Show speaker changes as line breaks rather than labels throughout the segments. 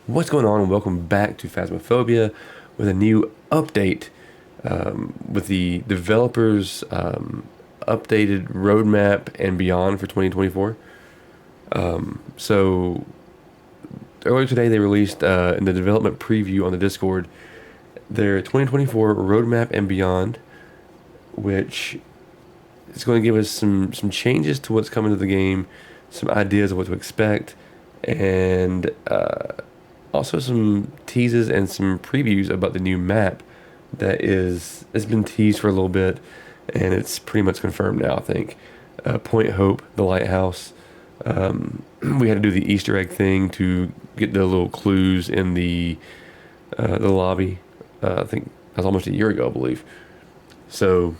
What's going on? And welcome back to Phasmophobia with a new update with the developers' updated roadmap and beyond for 2024. So earlier today they released in the development preview on the Discord their 2024 roadmap and beyond, which is going to give us some changes to what's coming to the game, some ideas of what to expect, and also some teases and some previews about the new map it's been teased for a little bit, and it's pretty much confirmed now, I think. Point Hope, the lighthouse. We had to do the Easter egg thing to get the little clues in the lobby. I think that was almost a year ago, I believe. So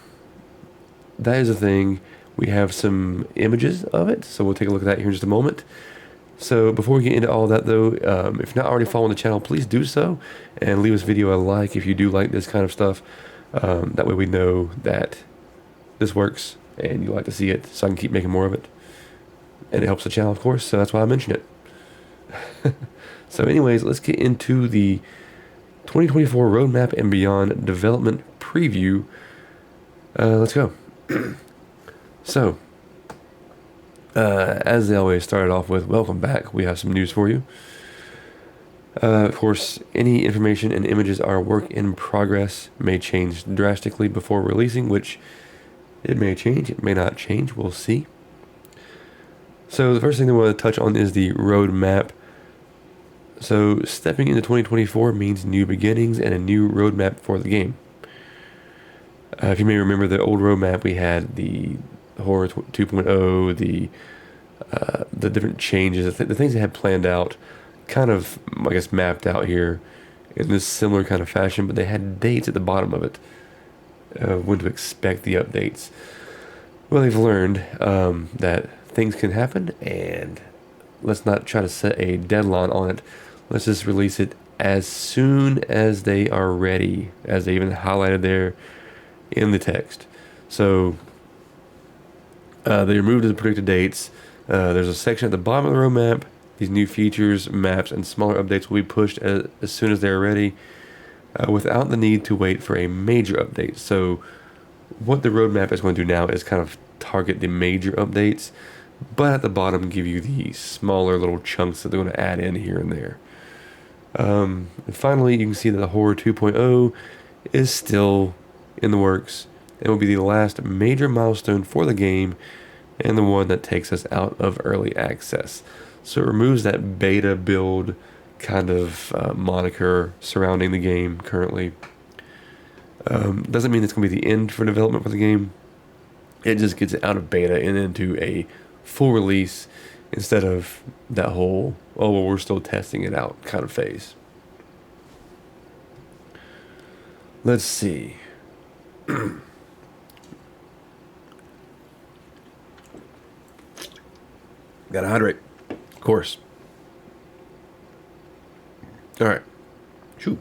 that is a thing. We have some images of it, so we'll take a look at that here in just a moment. So before we get into all that though, if you're not already following the channel, please do so, and leave this video a like if you do like this kind of stuff. That way we know that this works and you like to see it, so I can keep making more of it. And it helps the channel, of course, so that's why I mention it. So anyways, let's get into the 2024 Roadmap and Beyond development preview. Let's go. So, as they always started off with, welcome back. We have some news for you. Of course, any information and images are work in progress, may change drastically before releasing, which it may change, it may not change, we'll see. So the first thing they want to touch on is the roadmap. So stepping into 2024 means new beginnings and a new roadmap for the game. If you may remember the old roadmap, we had the Horror 2.0, the different changes, the things they had planned out, kind of, I guess, mapped out here in this similar kind of fashion, but they had dates at the bottom of it, when to expect the updates. Well, they've learned that things can happen, and let's not try to set a deadline on it. Let's just release it as soon as they are ready, as they even highlighted there in the text. So they removed the predicted dates. There's a section at the bottom of the roadmap. These new features, maps, and smaller updates will be pushed as soon as they're ready, without the need to wait for a major update. So what the roadmap is going to do now is kind of target the major updates, but at the bottom give you the smaller little chunks that they're going to add in here and there. And finally, you can see that the Horror 2.0 is still in the works. It will be the last major milestone for the game and the one that takes us out of early access. So it removes that beta build kind of moniker surrounding the game currently. Doesn't mean it's going to be the end for development for the game. It just gets it out of beta and into a full release instead of that whole, oh, well, we're still testing it out kind of phase. Let's see. Gotta hydrate, of course. All right. Shoo.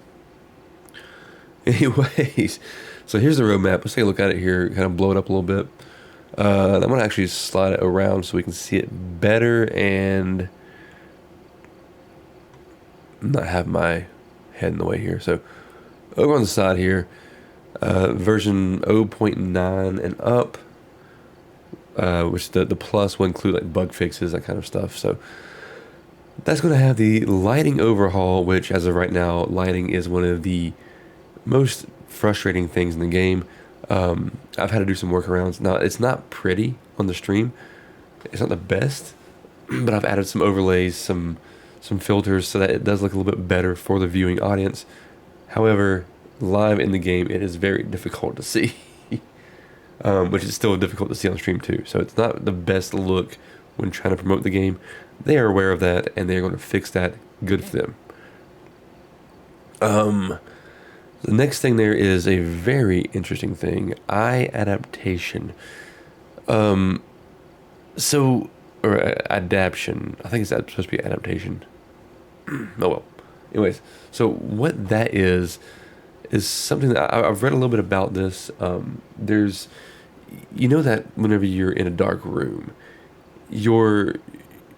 Anyways, so here's the roadmap. Let's take a look at it here, kind of blow it up a little bit. I'm going to actually slide it around so we can see it better and not have my head in the way here. So over on the side here, version 0.9 and up, which the plus will include like bug fixes, that kind of stuff. So that's going to have the lighting overhaul, which as of right now, lighting is one of the most frustrating things in the game. I've had to do some workarounds. Now, it's not pretty on the stream. It's not the best, but I've added some overlays, some filters, so that it does look a little bit better for the viewing audience. However, live in the game, it is very difficult to see, which is still difficult to see on stream too. So it's not the best look when trying to promote the game. They are aware of that, and they're going to fix that. Good for them. The next thing there is a very interesting thing, eye adaptation. Or adaptation. I think it's supposed to be adaptation. Oh well. Anyways, so what that is something that I've read a little bit about this. There's, you know that whenever you're in a dark room, your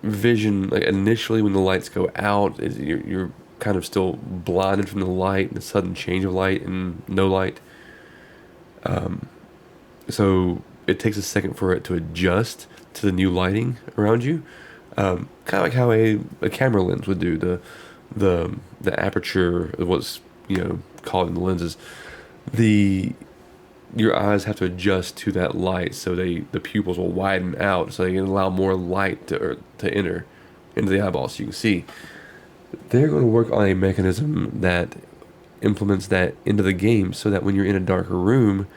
vision, like initially when the lights go out, is your kind of still blinded from the light and the sudden change of light and no light. So it takes a second for it to adjust to the new lighting around you. Kind of like how a camera lens would do. The aperture, what's called in the lenses, your eyes have to adjust to that light, so the pupils will widen out, so they can allow more light to enter into the eyeball, so you can see. They're going to work on a mechanism that implements that into the game, so that when you're in a darker room,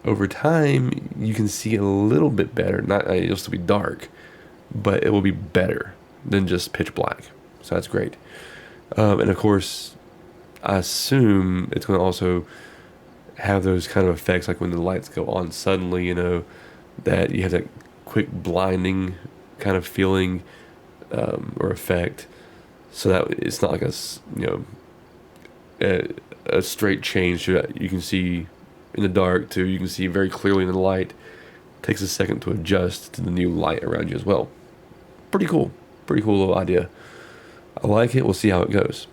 over time you can see a little bit better. Not it'll still be dark, but it will be better than just pitch black. So that's great. And of course, I assume it's going to also have those kind of effects, like when the lights go on suddenly, that you have that quick blinding kind of feeling or effect, so that it's not like a straight change that you can see in the dark to you can see very clearly in the light. It takes a second to adjust to the new light around you as well. Pretty cool little idea. I like it. We'll see how it goes.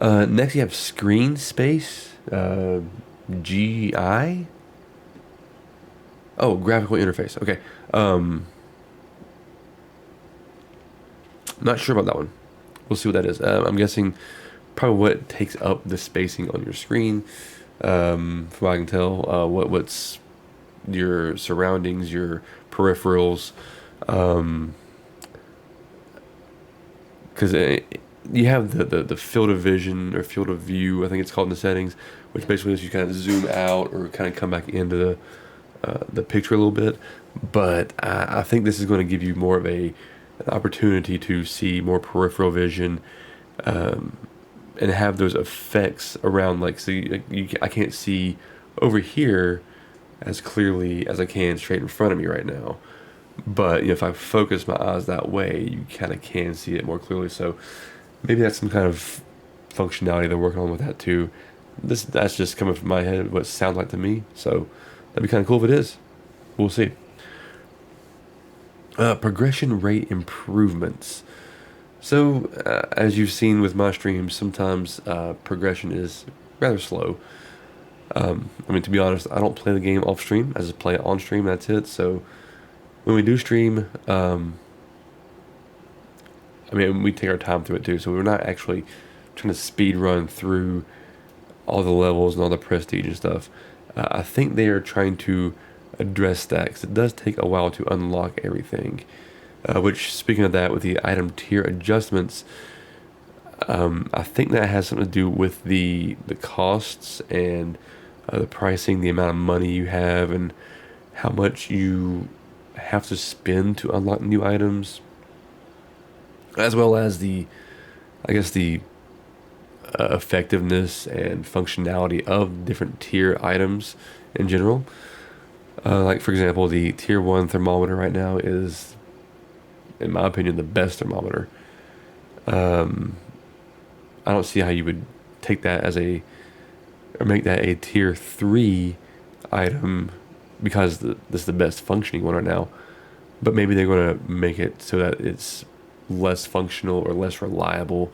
Next you have screen space, GI. Oh, graphical interface. Okay. Not sure about that one. We'll see what that is. I'm guessing probably what takes up the spacing on your screen. From what I can tell, what's your surroundings, your peripherals, because you have the field of vision or field of view, I think it's called in the settings, which basically lets you kind of zoom out or kind of come back into the picture a little bit. But I think this is going to give you more of an opportunity to see more peripheral vision, and have those effects around, like, I can't see over here as clearly as I can straight in front of me right now. But if I focus my eyes that way, you kind of can see it more clearly. So maybe that's some kind of functionality they're working on with that too. That's just coming from my head, what it sounds like to me. So that'd be kind of cool if it is. We'll see. Progression rate improvements. So, as you've seen with my streams, sometimes progression is rather slow. To be honest, I don't play the game off stream. I just play it on stream, that's it. So, when we do stream, we take our time through it too. So, we're not actually trying to speed run through all the levels and all the prestige and stuff. I think they are trying to address that, because it does take a while to unlock everything. Which, speaking of that, with the item tier adjustments, I think that has something to do with the costs and the pricing, the amount of money you have, and how much you have to spend to unlock new items, as well as the effectiveness and functionality of different tier items in general. Like, for example, the tier 1 thermometer right now is, in my opinion, the best thermometer. I don't see how you would take that or make that a tier 3 item, because this is the best functioning one right now. But maybe they're going to make it so that it's less functional or less reliable,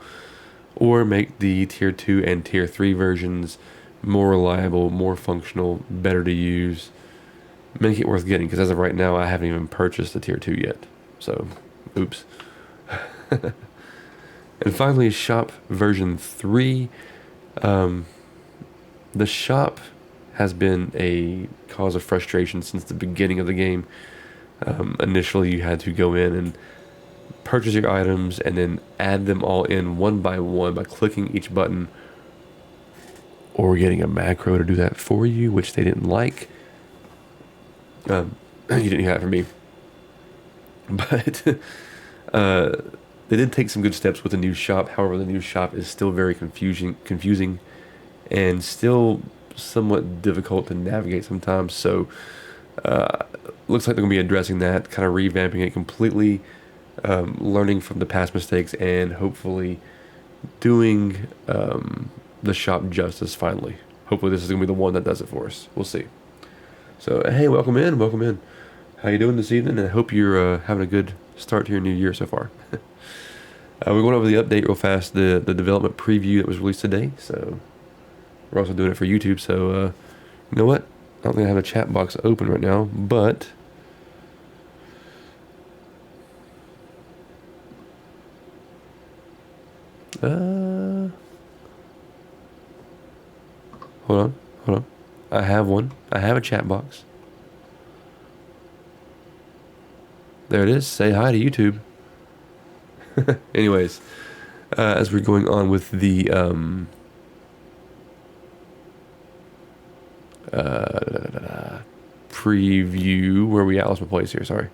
or make the tier 2 and tier 3 versions more reliable, more functional, better to use. Make it worth getting, because as of right now, I haven't even purchased the tier 2 yet. So, oops. And finally, shop version 3. The shop has been a cause of frustration since the beginning of the game. Initially, you had to go in and purchase your items and then add them all in one by one by clicking each button, or getting a macro to do that for you, which they didn't like. You didn't hear that from me. But they did take some good steps with the new shop. However, the new shop is still very confusing and still somewhat difficult to navigate sometimes. So looks like they're going to be addressing that, kind of revamping it completely, learning from the past mistakes, and hopefully doing the shop justice finally. Hopefully this is going to be the one that does it for us. We'll see. So, hey, welcome in. How you doing this evening? And I hope you're having a good start to your new year so far. We went over the update real fast, the development preview that was released today. So we're also doing it for YouTube. So you know what? I don't think I have a chat box open right now, but hold on. I have one. I have a chat box. There it is. Say hi to YouTube. Anyways, as we're going on with the preview, where we at? Lost my place here. Sorry,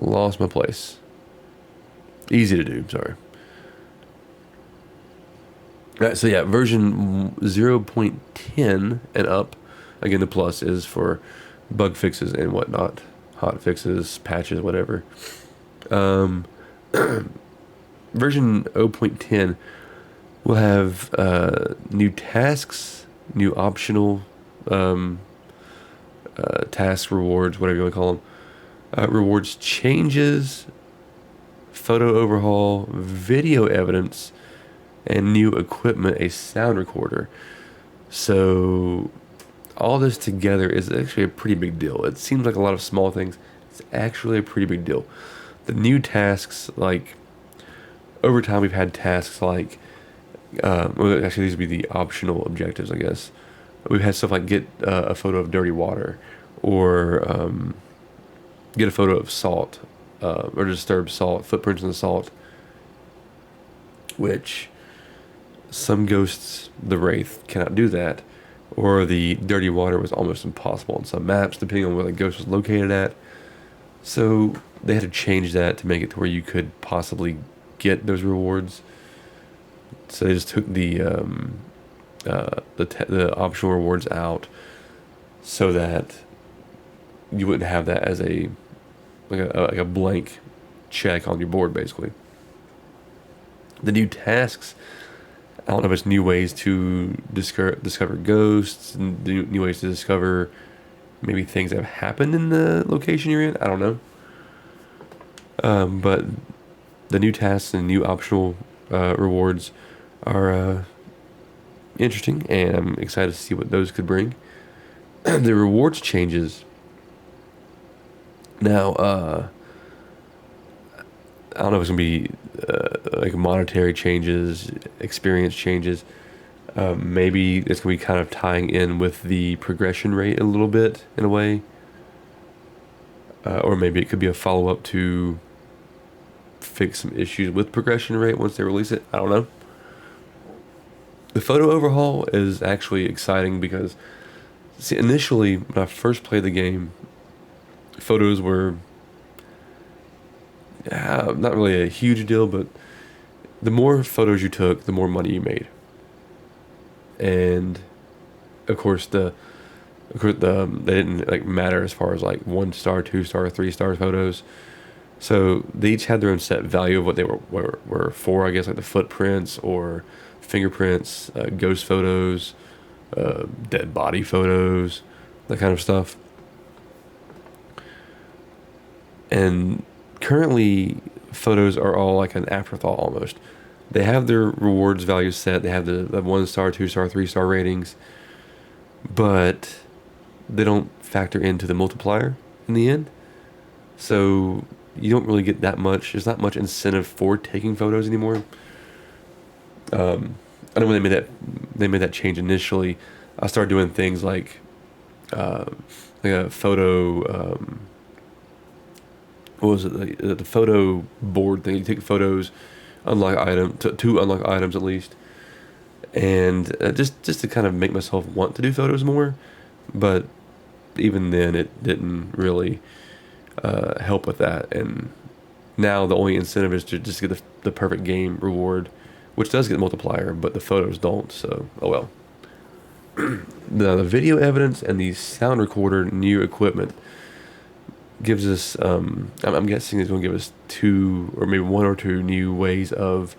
lost my place. Easy to do. Sorry. All right, so yeah, version 0.10 and up. Again, the plus is for bug fixes and whatnot, hot fixes, patches, whatever. Version 0.10 will have new tasks, new optional task rewards, whatever you want to call them, rewards changes, photo overhaul, video evidence, and new equipment, a sound recorder. So all this together is actually a pretty big deal. It seems like a lot of small things. It's actually a pretty big deal. The new tasks, like over time, we've had tasks like, well, actually these would be the optional objectives, I guess. We've had stuff like get a photo of dirty water, or get a photo of salt, or disturbed salt, footprints in the salt, which some ghosts, the Wraith, cannot do that, or the dirty water was almost impossible on some maps, depending on where the ghost was located at. So they had to change that to make it to where you could possibly get those rewards. So they just took the optional rewards out, so that you wouldn't have that as a blank check on your board, basically. The new tasks, I don't know if it's new ways to discover ghosts, and new ways to discover maybe things that have happened in the location you're in. I don't know. But the new tasks and new optional rewards are interesting, and I'm excited to see what those could bring. The rewards changes. Now, I don't know if it's going to be like monetary changes, experience changes. Maybe it's going to be kind of tying in with the progression rate a little bit, in a way. Or maybe it could be a follow-up to fix some issues with progression rate once they release it. I don't know. The photo overhaul is actually exciting because, see, initially when I first played the game, photos were not really a huge deal, but the more photos you took, the more money you made. And of course they didn't like matter as far as like 1 star, 2 star, 3 star photos. So they each had their own set value of what they were for, I guess, like the footprints or fingerprints, ghost photos, dead body photos, that kind of stuff. And currently, photos are all like an afterthought almost. They have their rewards value set. They have the 1 star, 2 star, 3 star ratings, but they don't factor into the multiplier in the end. So you don't really get that much. There's not much incentive for taking photos anymore. I know when they made that change initially, I started doing things like a photo. What was it? The photo board thing. You take photos, unlock two unlock items at least, and just to kind of make myself want to do photos more. But even then, it didn't really help with that. And now the only incentive is to just get the perfect game reward, which does get a multiplier, but the photos don't. So, oh well. The video evidence and the sound recorder new equipment gives us, I'm guessing it's going to give us 2 or maybe 1 or 2 new ways of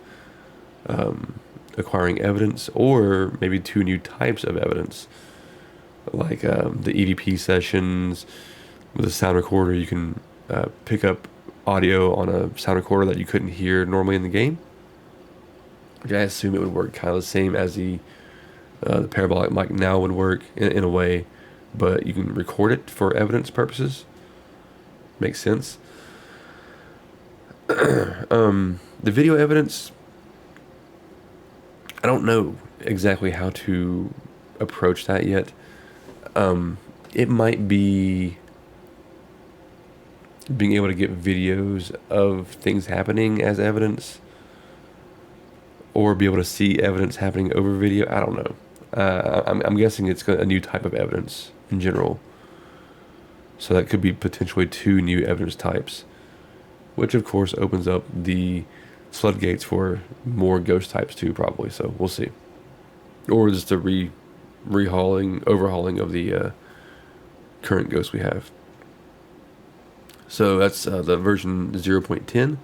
acquiring evidence, or maybe 2 new types of evidence, like the EVP sessions. With a sound recorder, you can pick up audio on a sound recorder that you couldn't hear normally in the game. Which I assume it would work kind of the same as the parabolic mic now would work in a way, but you can record it for evidence purposes. Makes sense. The video evidence, I don't know exactly how to approach that yet. It might be being able to get videos of things happening as evidence, or be able to see evidence happening over video. I don't know. I'm guessing it's a new type of evidence in general. So that could be potentially 2 new evidence types, which of course opens up the floodgates for more ghost types too, probably. So we'll see. Or just a overhauling of the current ghosts we have. So that's the version 0.10.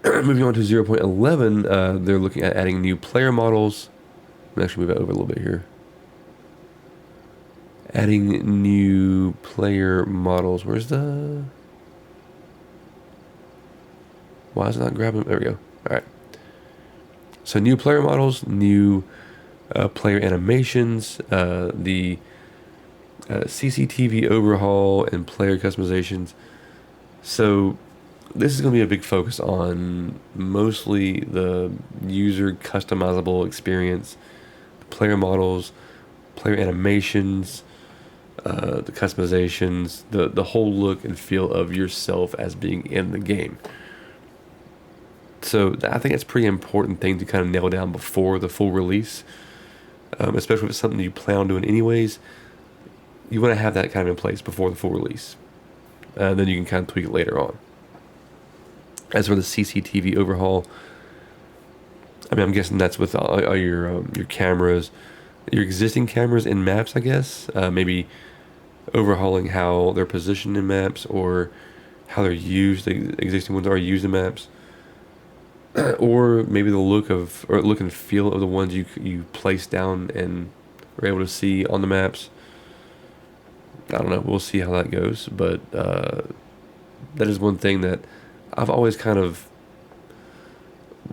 Moving on to 0.11, they're looking at adding new player models. Let me actually move that over a little bit here. Adding new player models. Where's the... Why is it not grabbing? There we go. All right. So new player models, new player animations, the CCTV overhaul, and player customizations. So this is going to be a big focus on mostly the user customizable experience, player models, player animations, the customizations, the whole look and feel of yourself as being in the game. So I think it's a pretty important thing to kind of nail down before the full release, especially if it's something you plan on doing anyways. You want to have that kind of in place before the full release. Then you can kind of tweak it later on. As for the CCTV overhaul, I mean, I'm guessing that's with all your cameras, your existing cameras in maps, I guess. Maybe overhauling how they're positioned in maps, or how they're used. The existing ones are used in maps, or maybe the look and feel of the ones you place down and are able to see on the maps. I don't know. We'll see how that goes, but that is one thing that I've always kind of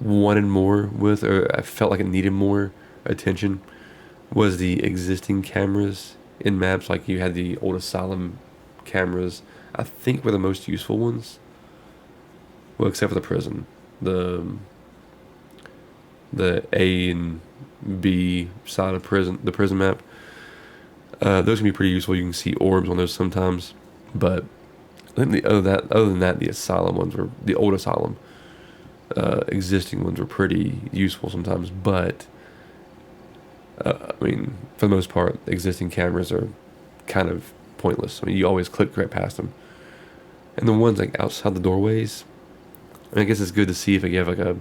wanted more with, or I felt like it needed more attention, was the existing cameras in maps. Like you had the old asylum cameras, I think were the most useful ones. Well, except for the prison. The A and B side of the prison map. Those can be pretty useful. You can see orbs on those sometimes, but I think other than that, the asylum ones were the old asylum. Existing ones were pretty useful sometimes, but I mean, for the most part, existing cameras are kind of pointless. I mean, you always click right past them, and the ones like outside the doorways. I mean, I guess it's good to see if you have like a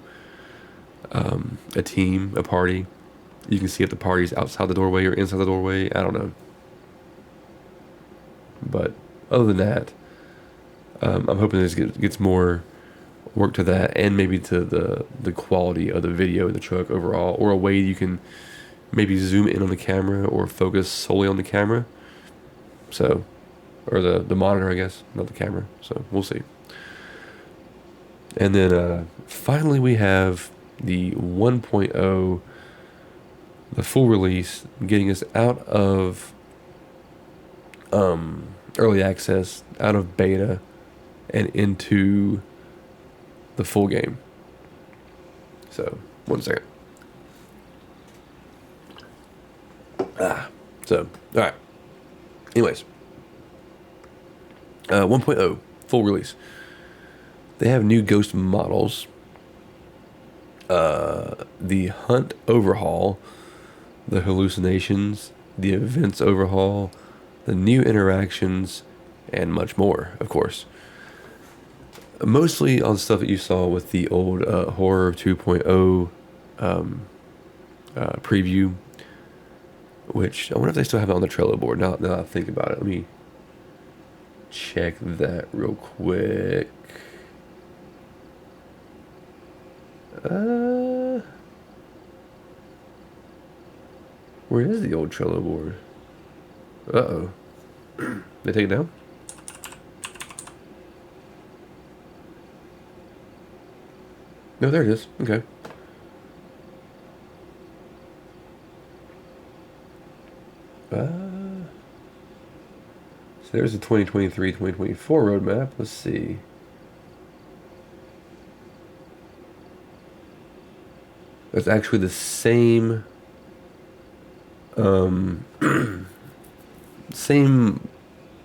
team, a party. You can see if the party's outside the doorway or inside the doorway. I don't know. But other than that, I'm hoping this gets more work to that, and maybe to the quality of the video in the truck overall, or a way you can maybe zoom in on the camera or focus solely on the camera. So, or the monitor, I guess, not the camera. So we'll see. And then finally we have the 1.0, the full release, getting us out of early access, out of beta, and into the full game. So, one second. So, alright. Anyways. 1.0, full release. They have new ghost models. The hunt overhaul, the hallucinations, the events overhaul, the new interactions, and much more, of course. Mostly on stuff that you saw with the old Horror 2.0 preview, which I wonder if they still have it on the Trello board. Now that I think about it, let me check that real quick. Where is the old Trello board? Uh-oh. They take it down? No, there it is. Okay. So there's the 2023-2024 roadmap. Let's see. That's actually the same um, same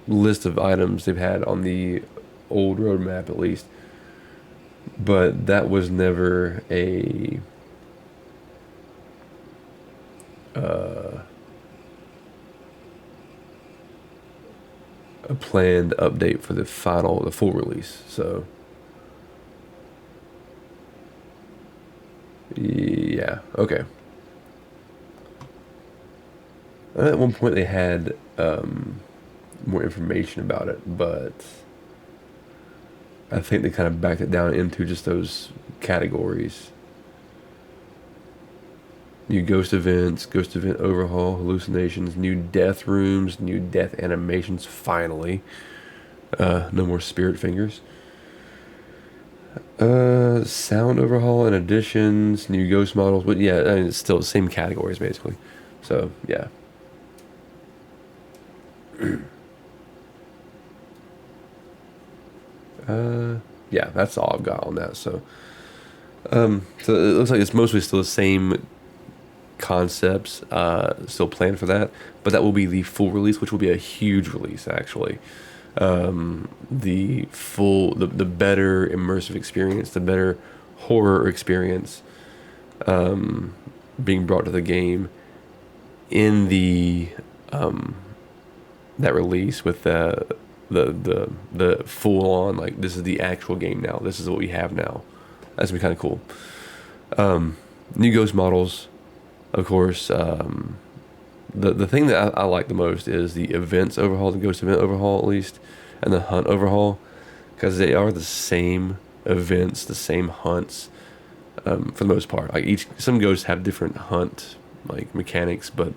list of items they've had on the old roadmap at least, but that was never uh, a planned update for the full release. So yeah, okay. At one point they had more information about it, but I think they kind of backed it down into just those categories. New ghost events, ghost event overhaul, hallucinations, new death rooms, new death animations, finally. No more spirit fingers. Sound overhaul and additions, new ghost models, but yeah, I mean, it's still the same categories basically. So, yeah. Yeah, that's all I've got on that. So it looks like it's mostly still the same concepts, still planned for that, but that will be the full release, which will be a huge release actually. The better immersive experience, the better horror experience, being brought to the game in the that release with the full on, like, this is the actual game now. This is what we have now. That's gonna be kind of cool. New ghost models, of course. The thing that I like the most is the events overhaul, the ghost event overhaul at least, and the hunt overhaul, because they are the same events, the same hunts, for the most part. Like some ghosts have different hunt like mechanics, but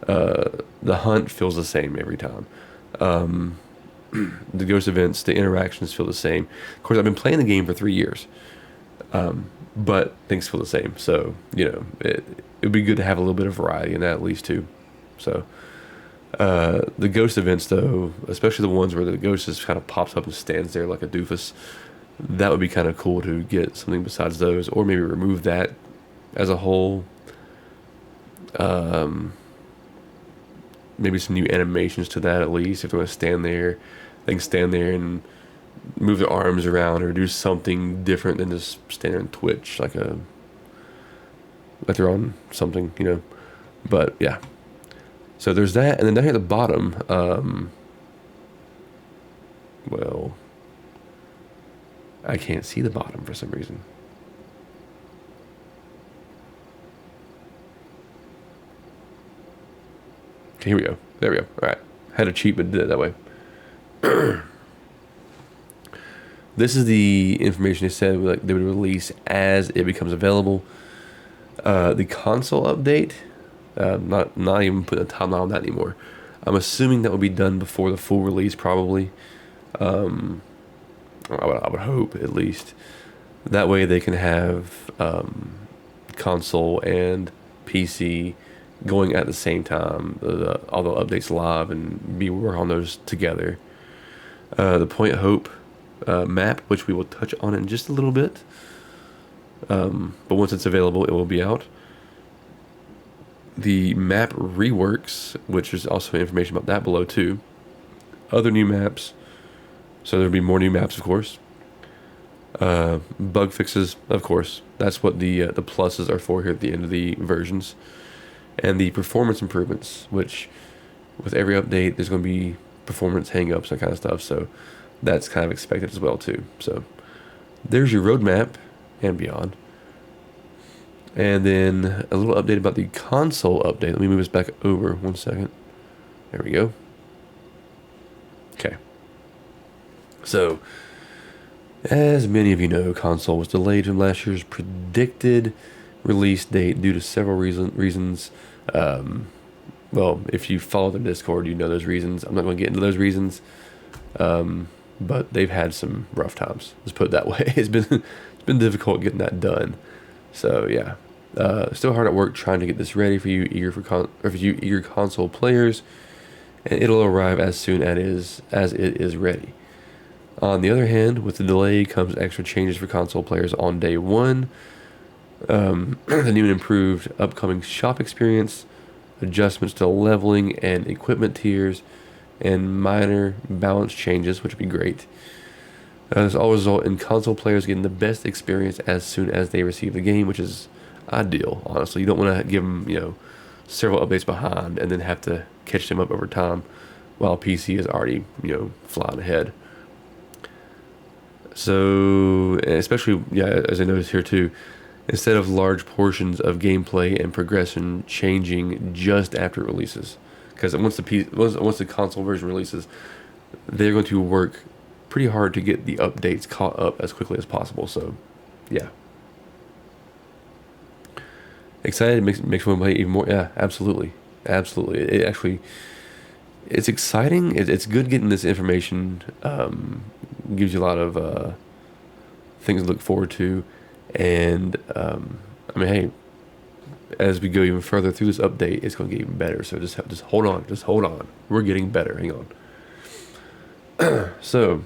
the hunt feels the same every time. The ghost events, the interactions feel the same. Of course, I've been playing the game for 3 years, but things feel the same. So, it would be good to have a little bit of variety in that at least too. So, the ghost events though, especially the ones where the ghost just kind of pops up and stands there like a doofus, that would be kind of cool to get something besides those, or maybe remove that as a whole. Maybe some new animations to that at least. If they want to stand there, they can stand there and move their arms around or do something different than just stand there and twitch like they're on something. But yeah. So there's that, and then down here at the bottom, well, I can't see the bottom for some reason. Okay, here we go. There we go. All right. Had to cheat, but did it that way. This is the information they said they would release as it becomes available. The console update, not even putting a timeline on that anymore. I'm assuming that will be done before the full release, probably. I would hope, at least. That way they can have console and PC going at the same time, all the updates live, and be working on those together. The Point Hope map, which we will touch on in just a little bit. But once it's available, it will be out. The map reworks, which is also information about that below too. Other new maps, so there'll be more new maps, of course. Bug fixes, of course. That's what the pluses are for here at the end of the versions. And the performance improvements, which with every update, there's going to be performance hang-ups, that kind of stuff. So that's kind of expected as well too. So there's your roadmap and beyond. And then a little update about the console update. Let me move this back over 1 second. There we go. Okay. So, as many of you know, console was delayed from last year's predicted release date due to several reasons. Well, if you follow the Discord, you know those reasons. I'm not going to get into those reasons, but they've had some rough times. Let's put it that way. It's been been difficult getting that done. So yeah, still hard at work trying to get this ready for you eager console players, and it'll arrive as soon as it is ready. On the other hand, with the delay comes extra changes for console players on day one. The new and improved upcoming shop experience, adjustments to leveling and equipment tiers, and minor balance changes, which would be great. This all result in console players getting the best experience as soon as they receive the game, which is ideal, honestly. You don't want to give them, several updates behind and then have to catch them up over time while PC is already, flying ahead. So, especially, yeah, as I noticed here too, instead of large portions of gameplay and progression changing just after it releases. Because once the console version releases, they're going to work pretty hard to get the updates caught up as quickly as possible. So, yeah. Excited makes me want to play even more. Yeah, absolutely. It's exciting. It's good getting this information. Gives you a lot of things to look forward to. And, hey, as we go even further through this update, it's going to get even better. So just hold on. Just hold on. We're getting better. Hang on. So,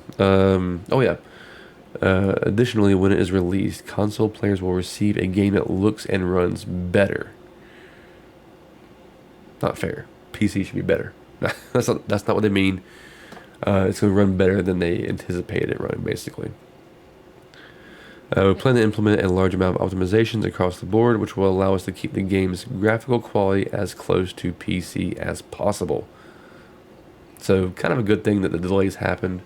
additionally, when it is released, console players will receive a game that looks and runs better. Not fair. PC should be better. That's not what they mean. It's going to run better than they anticipated it running, basically. We plan to implement a large amount of optimizations across the board, which will allow us to keep the game's graphical quality as close to PC as possible. So, kind of a good thing that the delays happened.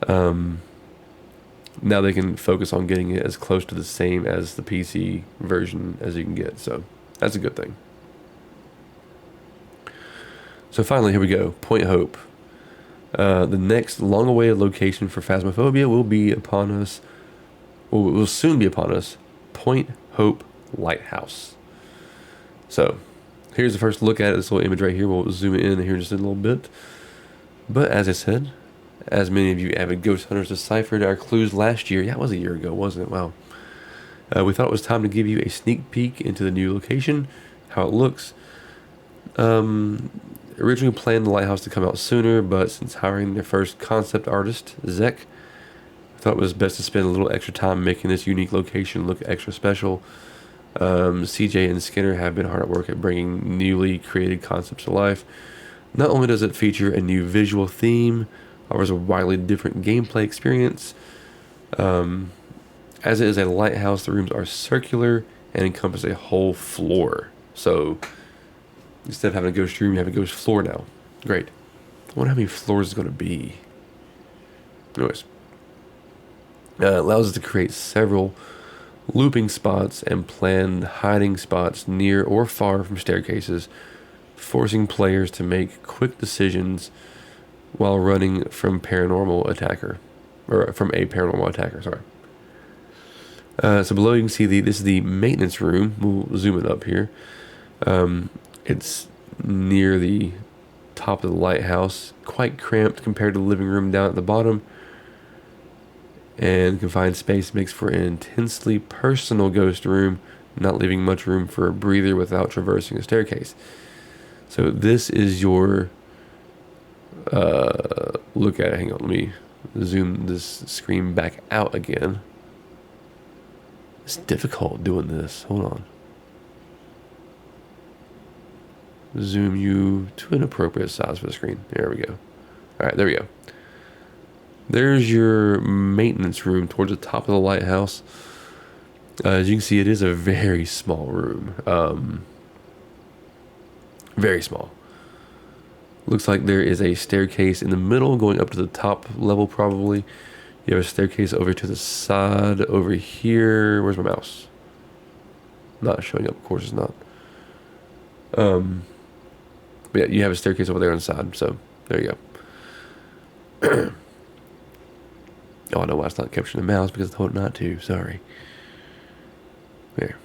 Now they can focus on getting it as close to the same as the PC version as you can get. So, that's a good thing. So finally, here we go. Point Hope. The next long-awaited location for Phasmophobia will be upon us. Well, it will soon be upon us. Point Hope Lighthouse. So, here's the first look at it. This little image right here. We'll zoom in here just in a little bit. But as I said, as many of you avid ghost hunters deciphered our clues last year. Yeah, it was a year ago, wasn't it? Wow. We thought it was time to give you a sneak peek into the new location, how it looks. Originally planned the lighthouse to come out sooner, but since hiring their first concept artist, Zek, I thought it was best to spend a little extra time making this unique location look extra special. CJ and Skinner have been hard at work at bringing newly created concepts to life. Not only does it feature a new visual theme, offers a widely different gameplay experience. As it is a lighthouse, the rooms are circular and encompass a whole floor. So, instead of having a ghost room, you have a ghost floor now. Great. I wonder how many floors it's going to be. Anyways. It allows us to create several looping spots and planned hiding spots near or far from staircases, forcing players to make quick decisions while running from a paranormal attacker, sorry. So below you can see this is the maintenance room. We'll zoom it up here. It's near the top of the lighthouse, quite cramped compared to the living room down at the bottom. And confined space makes for an intensely personal ghost room, not leaving much room for a breather without traversing a staircase. So this is your look at it. Hang on, let me zoom this screen back out again. It's difficult doing this. Hold on. Zoom you to an appropriate size for the screen. There we go. All right, there we go. There's your maintenance room towards the top of the lighthouse. As you can see, it is a very small room. Very small. Looks like there is a staircase in the middle going up to the top level probably. You have a staircase over to the side over here. Where's my mouse? Not showing up. Of course it's not. But yeah, you have a staircase over there on the side. So there you go. Oh, I know why it's not capturing the mouse, because I told it not to. Sorry. There.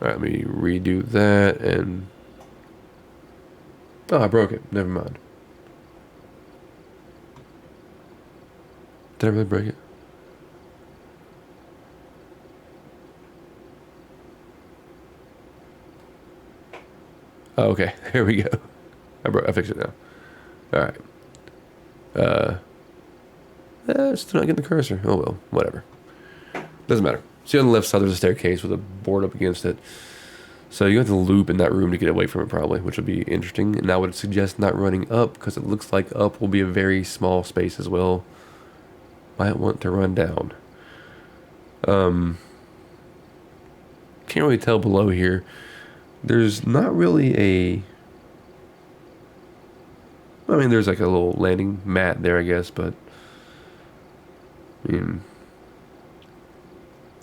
Alright, let me redo that and... Oh, I broke it. Never mind. Did I really break it? Oh, okay. Here we go. I fixed it now. All right. Still not getting the cursor. Oh well, whatever. Doesn't matter. See, on the left side there's a staircase with a board up against it. So you have to loop in that room to get away from it probably, which would be interesting. And I would suggest not running up because it looks like up will be a very small space as well. Might want to run down. Can't really tell below here. There's not really I mean, there's like a little landing mat there, I guess, but I mean,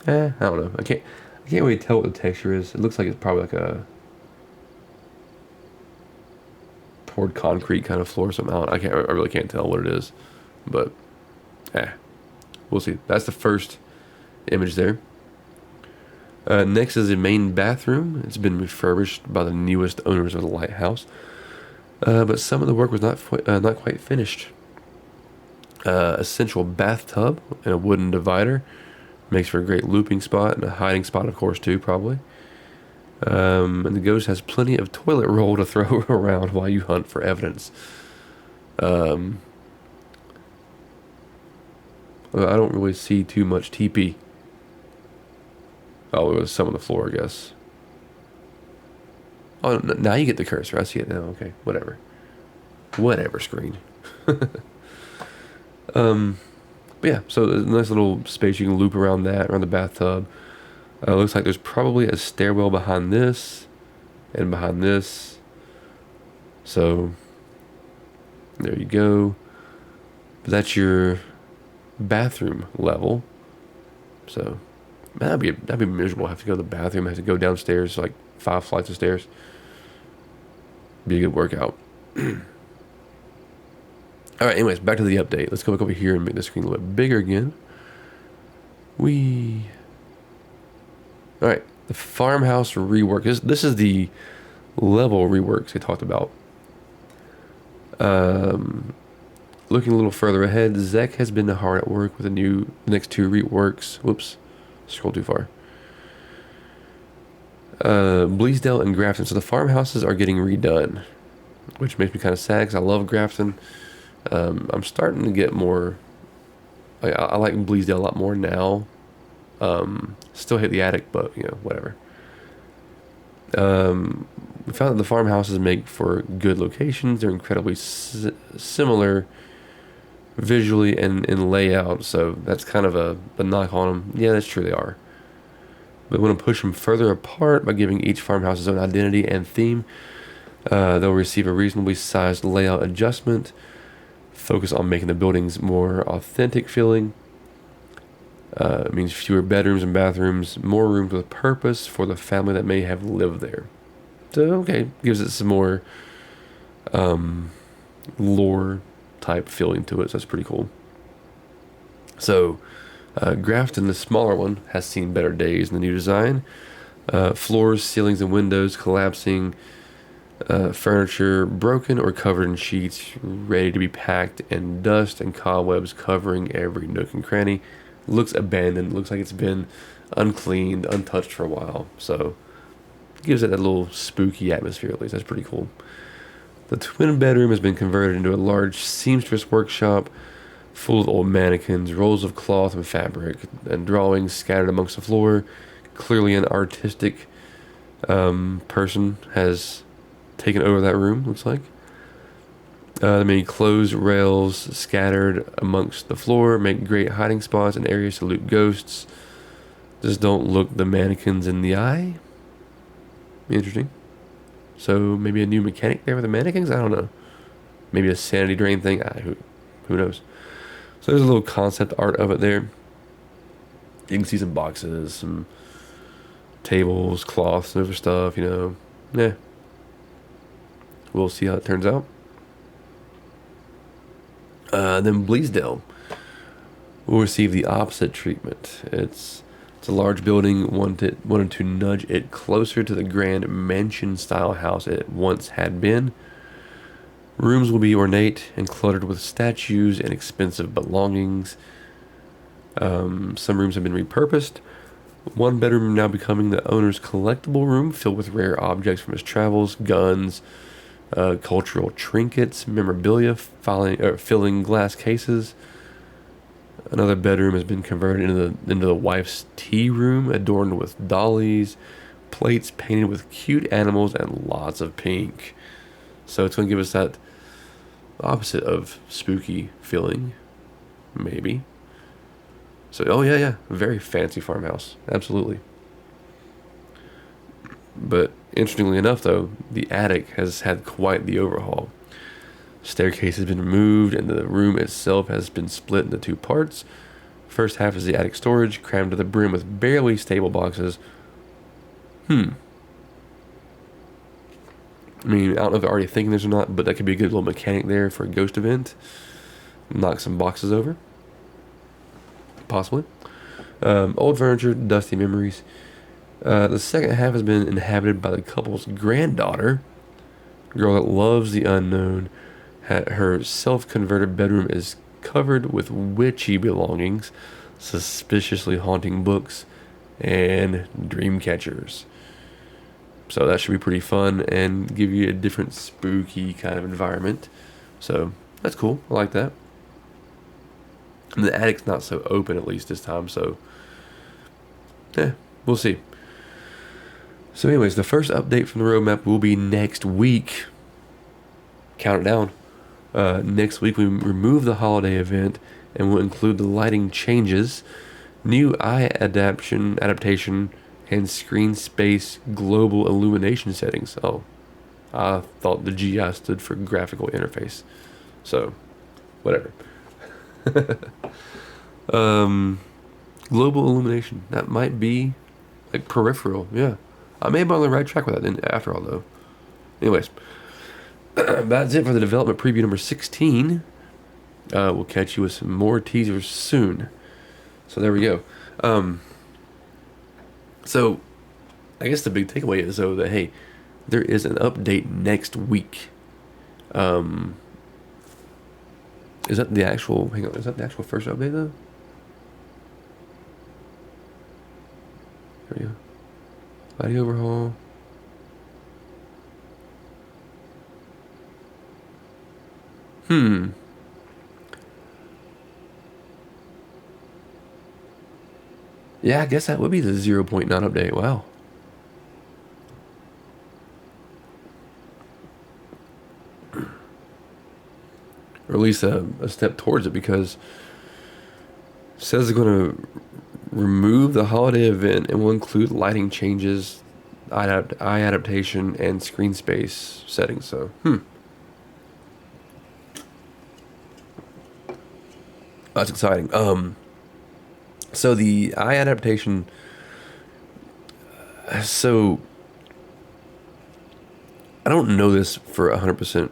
I don't know. I can't really tell what the texture is. It looks like it's probably like a poured concrete kind of floor somehow. I really can't tell what it is, but we'll see. That's the first image there. Next is the main bathroom. It's been refurbished by the newest owners of the lighthouse, but some of the work was not quite finished. A central bathtub and a wooden divider makes for a great looping spot and a hiding spot, of course, too, probably. And the ghost has plenty of toilet roll to throw around while you hunt for evidence. Well, I don't really see too much TP. Oh, it was some on the floor, I guess. Oh, now you get the cursor. I see it now. Okay, whatever. Whatever, screen. But yeah, so there's a nice little space you can loop around the bathtub. Looks like there's probably a stairwell behind this and behind this. So there you go. But that's your bathroom level. So that'd be miserable. Have to go to the bathroom. Have to go downstairs, like 5 flights of stairs. Be a good workout. All right. Anyways, back to the update. Let's go back over here and make the screen a little bit bigger again. All right. The farmhouse rework. This is the level reworks we talked about. Looking a little further ahead, Zek has been hard at work with the next 2 reworks. Whoops. Scroll too far. Bleasdale and Grafton. So the farmhouses are getting redone, which makes me kind of sad because I love Grafton. I'm starting to get more. I like Bleasdale a lot more now. Still hate the attic, but whatever. We found that the farmhouses make for good locations. They're incredibly similar visually and in layout, so that's kind of a knock on them. Yeah, that's true, they are. But we want to push them further apart by giving each farmhouse its own identity and theme. They'll receive a reasonably sized layout adjustment. Focus on making the buildings more authentic feeling. It means fewer bedrooms and bathrooms, more rooms with purpose for the family that may have lived there. So, okay, gives it some more lore type feeling to it, so that's pretty cool. So, Grafton, the smaller one, has seen better days in the new design. Floors, ceilings, and windows collapsing. Furniture broken or covered in sheets, ready to be packed, and dust and cobwebs covering every nook and cranny. Looks abandoned. Looks like it's been uncleaned, untouched for a while. So gives it a little spooky atmosphere at least. That's pretty cool. The twin bedroom has been converted into a large seamstress workshop full of old mannequins, rolls of cloth and fabric, and drawings scattered amongst the floor. Clearly an artistic person has taken over that room, looks like. The many closed rails scattered amongst the floor make great hiding spots and areas to loot ghosts. Just don't look the mannequins in the eye. Interesting. So maybe a new mechanic there with the mannequins? I don't know. Maybe a sanity drain thing? Who knows? So there's a little concept art of it there. You can see some boxes, some tables, cloths, and other stuff, Yeah. We'll see how it turns out. Then Bleasdale will receive the opposite treatment. It's a large building, wanted to nudge it closer to the grand mansion-style house it once had been. Rooms will be ornate and cluttered with statues and expensive belongings. Some rooms have been repurposed. One bedroom now becoming the owner's collectible room, filled with rare objects from his travels, guns, cultural trinkets, memorabilia, filling glass cases. Another bedroom has been converted into the wife's tea room, adorned with dollies, plates painted with cute animals, and lots of pink. So it's going to give us that opposite of spooky feeling, maybe. So, oh yeah, very fancy farmhouse, absolutely. But interestingly enough, though, the attic has had quite the overhaul. Staircase has been removed, and the room itself has been split into two parts. First half is the attic storage, crammed to the brim with barely stable boxes. I mean, I don't know if they're already thinking this or not, but that could be a good little mechanic there for a ghost event. Knock some boxes over. Possibly. Old furniture, dusty memories. The second half has been inhabited by the couple's granddaughter, girl that loves the unknown. Her self-converted bedroom is covered with witchy belongings, suspiciously haunting books, and dream catchers. So that should be pretty fun and give you a different spooky kind of environment. So that's cool. I like that. And the attic's not so open, at least this time, so we'll see. So anyways, the first update from the roadmap will be next week. Count it down. Next week we remove the holiday event and will include the lighting changes, new eye adaptation, and screen space global illumination settings. Oh, I thought the GI stood for graphical interface. So, whatever. Global illumination. That might be like peripheral. Yeah. I may be on the right track with that after all, though. Anyways, that's it for the development preview number 16. We'll catch you with some more teasers soon. So there we go. So I guess the big takeaway is, though, that, hey, there is an update next week. Is that the actual, hang on, is that the actual first update, though? There we go. Body overhaul. Yeah, I guess that would be the 0.9 update. Wow. Or at least a step towards it, because it says they're going to remove the holiday event and will include lighting changes, eye adaptation, and screen space settings. So, that's exciting. So the eye adaptation. So I don't know this for 100%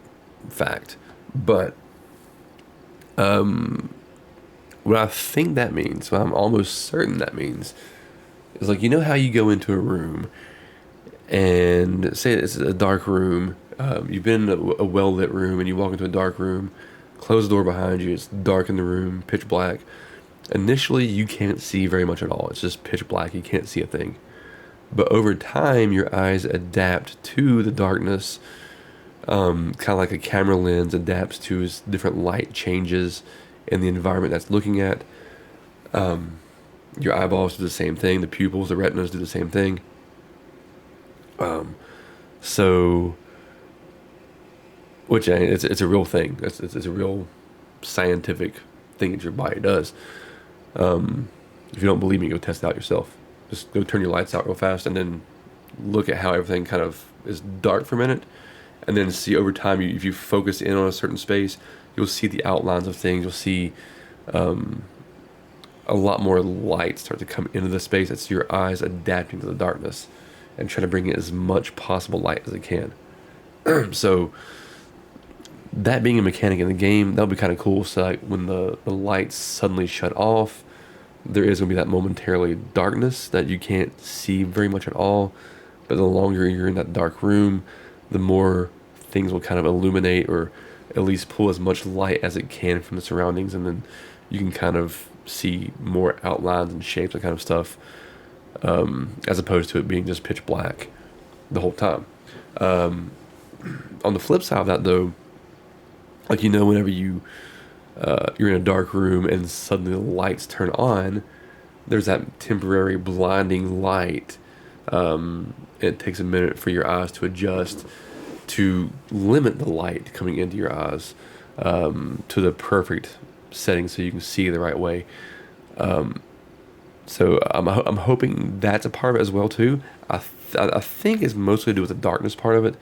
fact, but what I think that means, what I'm almost certain that means, is like, you know how you go into a room and say it's a dark room, you've been in a well-lit room and you walk into a dark room, close the door behind you, it's dark in the room, pitch black. Initially, you can't see very much at all. It's just pitch black. You can't see a thing. But over time, your eyes adapt to the darkness, kind of like a camera lens adapts to its different light changes in the environment that's looking at. Your eyeballs do the same thing. The pupils, the retinas do the same thing. So, which it's a real thing. It's a real scientific thing that your body does. If you don't believe me, go test it out yourself. Just go turn your lights out real fast and then look at how everything kind of is dark for a minute, and then see over time, if you focus in on a certain space, you'll see the outlines of things. You'll see a lot more light start to come into the space. It's your eyes adapting to the darkness and trying to bring in as much possible light as it can. So that being a mechanic in the game, that'll be kind of cool. So like when the lights suddenly shut off, there is going to be that momentarily darkness that you can't see very much at all. But the longer you're in that dark room, the more things will kind of illuminate, or at least pull as much light as it can from the surroundings, and then you can kind of see more outlines and shapes, that kind of stuff, as opposed to it being just pitch black the whole time. On the flip side of that, though, like, whenever you're in a dark room and suddenly the lights turn on, there's that temporary blinding light. It takes a minute for your eyes to adjust to limit the light coming into your eyes to the perfect setting so you can see the right way. So I'm hoping that's a part of it as well too. I think it's mostly to do with the darkness part of it,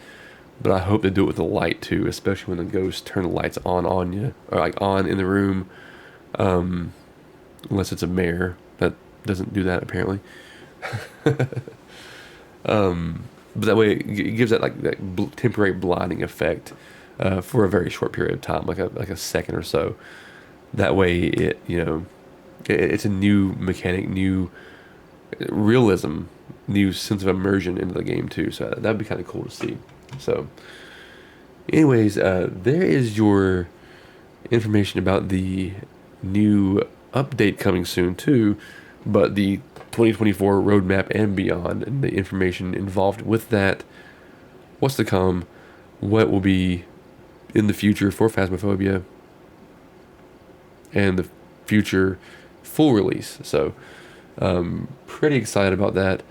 but I hope they do it with the light too, especially when the ghosts turn the lights on you, or like on in the room. Unless it's a mayor that doesn't do that apparently. But that way it gives that like that temporary blinding effect for a very short period of time, like a second or so. That way it's a new mechanic, new realism, new sense of immersion into the game too. So that'd be kind of cool to see. So, anyways, there is your information about the new update coming soon too, but the 2024 roadmap and beyond, and the information involved with that, what's to come, what will be in the future for Phasmophobia, and the future full release. So, pretty excited about that.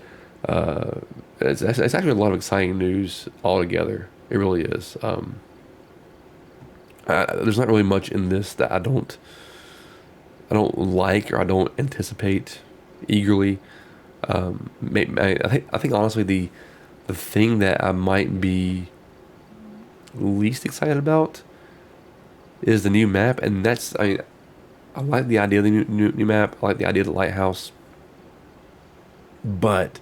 It's actually a lot of exciting news altogether. It really is. There's not really much in this that I don't like, or I don't anticipate eagerly. I think honestly the thing that I might be least excited about is the new map, and that's I like the idea of the new map. I like the idea of the lighthouse, but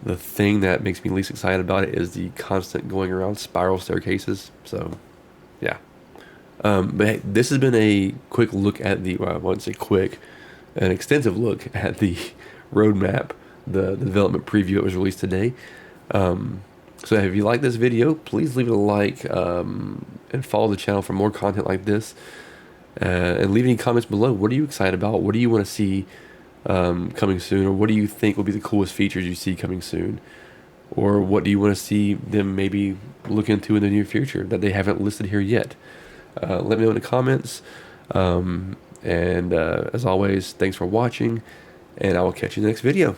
the thing that makes me least excited about it is the constant going around spiral staircases. So, yeah. But hey, this has been a quick look at the, well, I wouldn't say quick, an extensive look at the roadmap, the development preview that was released today. So if you like this video, please leave it a like, and follow the channel for more content like this. And leave any comments below. What are you excited about? What do you want to see coming soon? Or what do you think will be the coolest features you see coming soon? Or what do you want to see them maybe look into in the near future that they haven't listed here yet? Let me know in the comments. And as always, thanks for watching, and I will catch you in the next video.